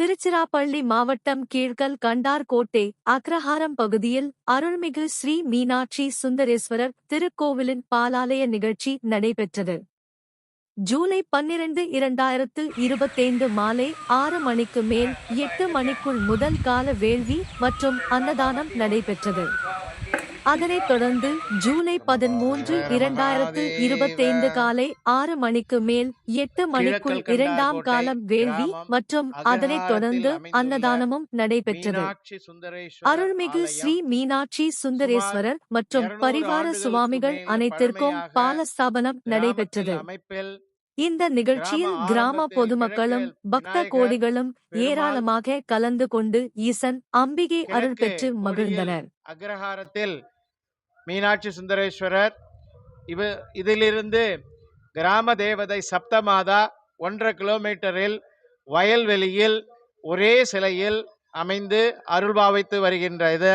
திருச்சிராப்பள்ளி மாவட்டம் கீழ்கல் கண்டார்கோட்டை அக்ரஹாரம் பகுதியில் அருள்மிகு ஸ்ரீ மீனாட்சி சுந்தரேஸ்வரர் திருக்கோவிலின் பாலாலய நிகழ்ச்சி நடைபெற்றது. ஜூலை 12, 2025 மாலை 6 மணிக்கு மேல் 8 மணிக்குள் முதல் கால வேள்வி மற்றும் அன்னதானம் நடைபெற்றது. அதனைத் தொடர்ந்து ஜூலை 13, 2025 காலை 6 மணிக்கு மேல் 8 மணிக்குள் 2ஆம் காலம் வேள்வி மற்றும் அதனைத் தொடர்ந்து அன்னதானமும் நடைபெற்றது. அருள்மிகு ஸ்ரீ மீனாட்சி சுந்தரேஸ்வரர் மற்றும் பரிவார சுவாமிகள் அனைத்திற்கும் பாலஸ்தாபனம் நடைபெற்றது. இந்த நிகழ்ச்சியில் கிராம பொதுமக்களும் பக்த கோடிகளும் ஏராளமாக கலந்து கொண்டு ஈசன் அம்பிகை அருள் பெற்று மகிழ்ந்தனர். அக்ரஹாரத்தில் மீனாட்சி சுந்தரேஸ்வரர் இதிலிருந்து கிராம தேவதை சப்தமாதா 1.5 கிலோமீட்டரில் வயல்வெளியில் ஒரே சிலையில் அமைந்து அருள்பாவித்து வருகின்றது.